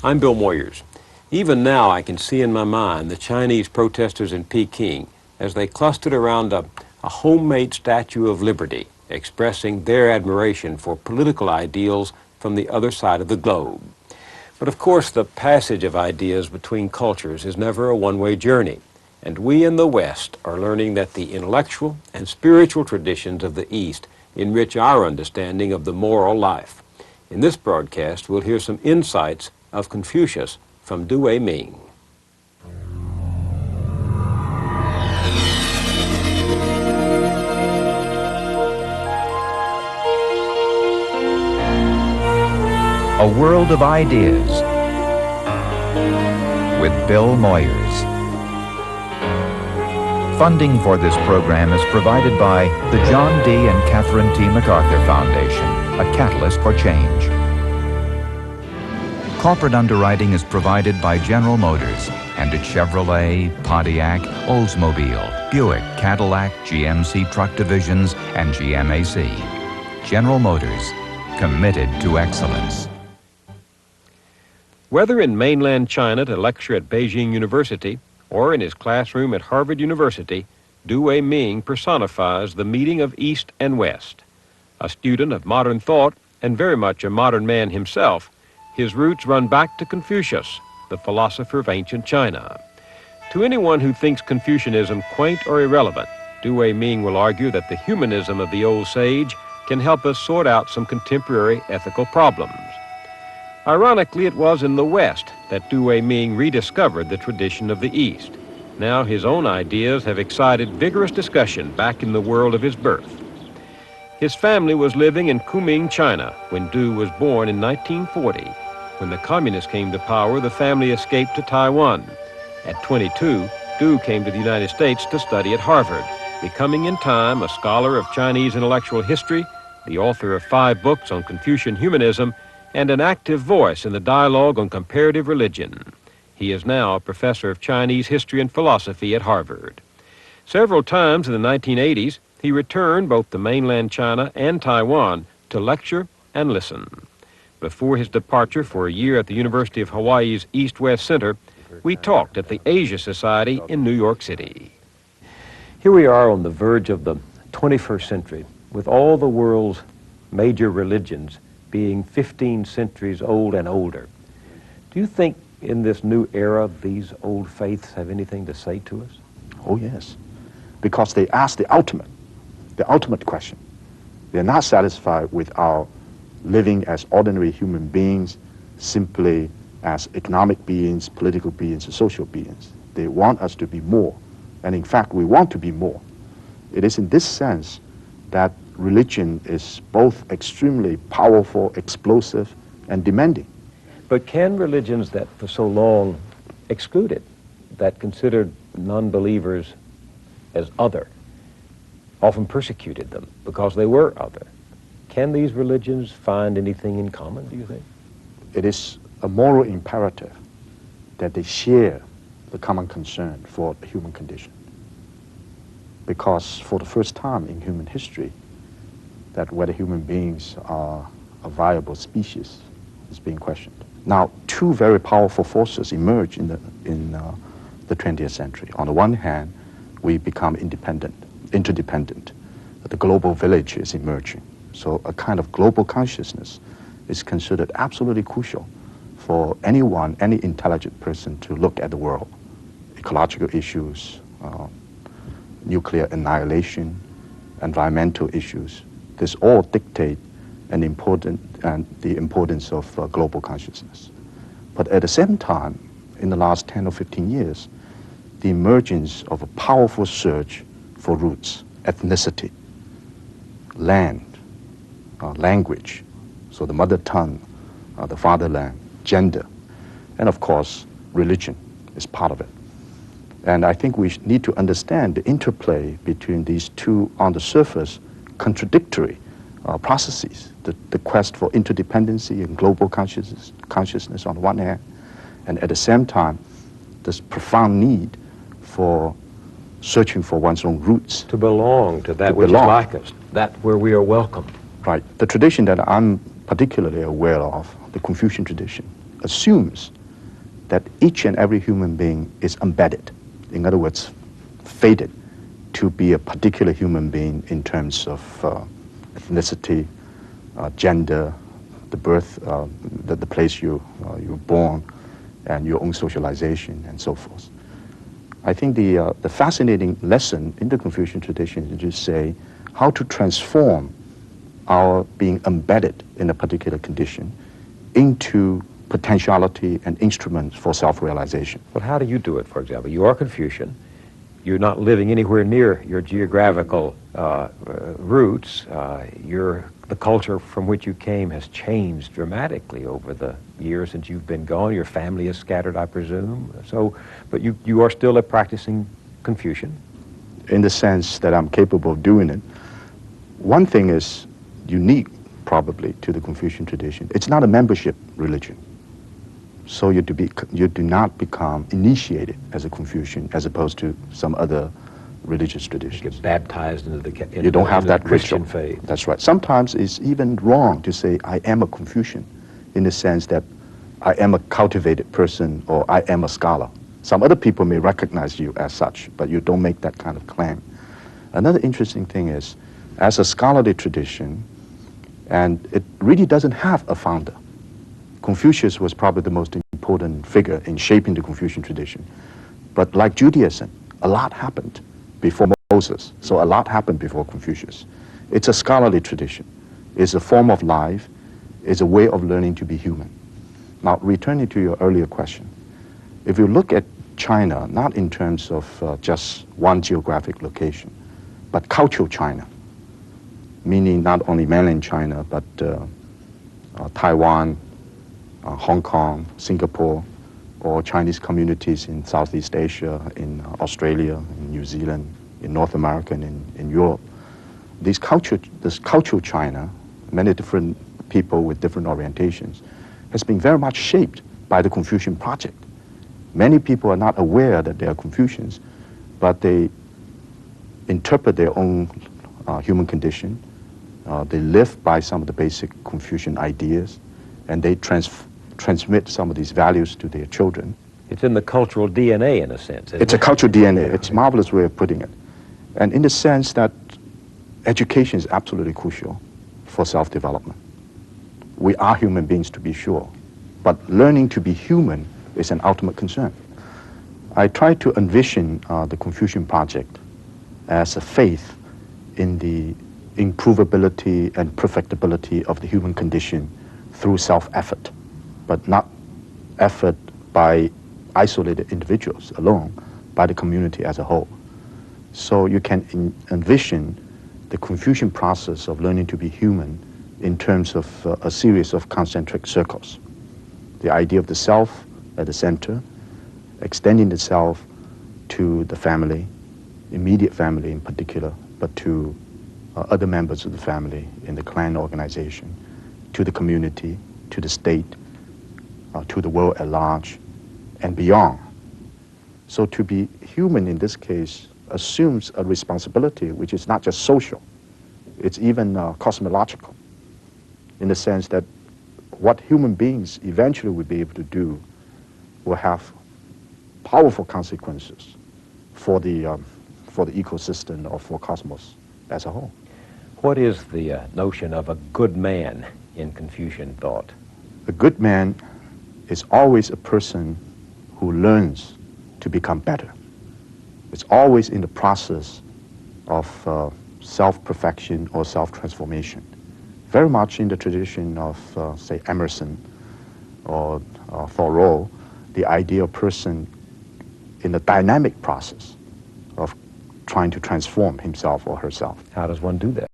I'm Bill Moyers. Even now I can see in my mind the Chinese protesters in Peking as they clustered around a homemade Statue of Liberty, expressing their admiration for political ideals from the other side of the globe. But of course, the passage of ideas between cultures is never a one-way journey, and we in the West are learning that the intellectual and spiritual traditions of the East enrich our understanding of the moral life. In this broadcast, we'll hear some insights of Confucius from Tu Wei-ming. A World of Ideas with Bill Moyers. Funding for this program is provided by the John D. and Catherine T. MacArthur Foundation, a catalyst for change. Corporate underwriting is provided by General Motors and its Chevrolet, Pontiac, Oldsmobile, Buick, Cadillac, GMC Truck Divisions, and GMAC. General Motors, committed to excellence. Whether in mainland China to lecture at Beijing University or in his classroom at Harvard University, Tu Wei-ming personifies the meeting of East and West. A student of modern thought and very much a modern man himself, his roots run back to Confucius, the philosopher of ancient China. To anyone who thinks Confucianism quaint or irrelevant, Tu Wei-ming will argue that the humanism of the old sage can help us sort out some contemporary ethical problems. Ironically, it was in the West that Tu Wei-ming rediscovered the tradition of the East. Now his own ideas have excited vigorous discussion back in the world of his birth. His family was living in Kunming, China, when Tu was born in 1940. When the communists came to power, the family escaped to Taiwan. At 22, Tu came to the United States to study at Harvard, becoming in time a scholar of Chinese intellectual history, the author of 5 books on Confucian humanism, and an active voice in the dialogue on comparative religion. He is now a professor of Chinese history and philosophy at Harvard. Several times in the 1980s, he returned both to mainland China and Taiwan to lecture and listen. Before his departure for a year at the University of Hawaii's East-West Center, we talked at the Asia Society in New York City. Here we are on the verge of the 21st century, with all the world's major religions being 15 centuries old and older. Do you think in this new era these old faiths have anything to say to us? Oh yes, because they ask the ultimate question. They're not satisfied with our living as ordinary human beings, simply as economic beings, political beings, social beings. They want us to be more, and in fact we want to be more. It is in this sense that religion is both extremely powerful, explosive, and demanding. But can religions that for so long excluded, that considered non-believers as other, often persecuted them because they were other, can these religions find anything in common, do you think? It is a moral imperative that they share the common concern for the human condition. Because for the first time in human history, that whether human beings are a viable species is being questioned. Now, 2 very powerful forces emerge in the 20th century. On the one hand, we become interdependent. The global village is emerging. So a kind of global consciousness is considered absolutely crucial for anyone, any intelligent person to look at the world. Ecological issues, nuclear annihilation, environmental issues. This all dictate the importance of global consciousness. But at the same time, in the last 10 or 15 years, the emergence of a powerful search for roots, ethnicity, land, language, so the mother tongue, the fatherland, gender, and of course, religion is part of it. And I think we need to understand the interplay between these 2, on the surface, contradictory processes, the quest for interdependency and global consciousness on the one hand, and at the same time, this profound need for searching for one's own roots. To belong to that which is like us, that where we are welcome. Right. The tradition that I'm particularly aware of, the Confucian tradition, assumes that each and every human being is embedded, in other words, fated to be a particular human being in terms of ethnicity, gender, the birth, the place you were born, and your own socialization, and so forth. I think the fascinating lesson in the Confucian tradition is to say how to transform our being embedded in a particular condition into potentiality and instruments for self-realization. Well, how do you do it, for example? You are Confucian. You're not living anywhere near your geographical roots. The culture from which you came has changed dramatically over the years since you've been gone. Your family is scattered, I presume. So, but you are still a practicing Confucian? In the sense that I'm capable of doing it. One thing is unique, probably, to the Confucian tradition. It's not a membership religion. So you do not become initiated as a Confucian as opposed to some other religious traditions. You get baptized into the you don't have that Christian ritual. faith. That's right. Sometimes it's even wrong to say I am a Confucian in the sense that I am a cultivated person or I am a scholar. Some other people may recognize you as such, but you don't make that kind of claim. Another interesting thing is, as a scholarly tradition, and it really doesn't have a founder. Confucius was probably the most important figure in shaping the Confucian tradition. But like Judaism, a lot happened before Moses, so a lot happened before Confucius. It's a scholarly tradition. It's a form of life. It's a way of learning to be human. Now, returning to your earlier question, if you look at China, not in terms of just one geographic location, but cultural China, meaning not only mainland China, but Taiwan, Hong Kong, Singapore, or Chinese communities in Southeast Asia, in Australia, in New Zealand, in North America, and in Europe. This cultural China, many different people with different orientations, has been very much shaped by the Confucian project. Many people are not aware that they are Confucians, but they interpret their own human condition. They live by some of the basic Confucian ideas, and they transmit some of these values to their children. It's in the cultural DNA, in a sense. It's a cultural DNA. It's a marvelous way of putting it. And in the sense that education is absolutely crucial for self-development. We are human beings, to be sure, but learning to be human is an ultimate concern. I try to envision the Confucian project as a faith in the improvability and perfectibility of the human condition through self-effort, but not effort by isolated individuals alone, by the community as a whole. So you can envision the Confucian process of learning to be human in terms of a series of concentric circles. The idea of the self at the center, extending the self to the family, immediate family in particular, but to other members of the family in the clan organization, to the community, to the state, to the world at large, and beyond. So to be human in this case assumes a responsibility which is not just social, it's even cosmological, in the sense that what human beings eventually will be able to do will have powerful consequences for the ecosystem or for cosmos as a whole. What is the notion of a good man in Confucian thought? A good man is always a person who learns to become better. It's always in the process of self-perfection or self-transformation. Very much in the tradition of, say, Emerson or Thoreau, the ideal person in a dynamic process of trying to transform himself or herself. How does one do that?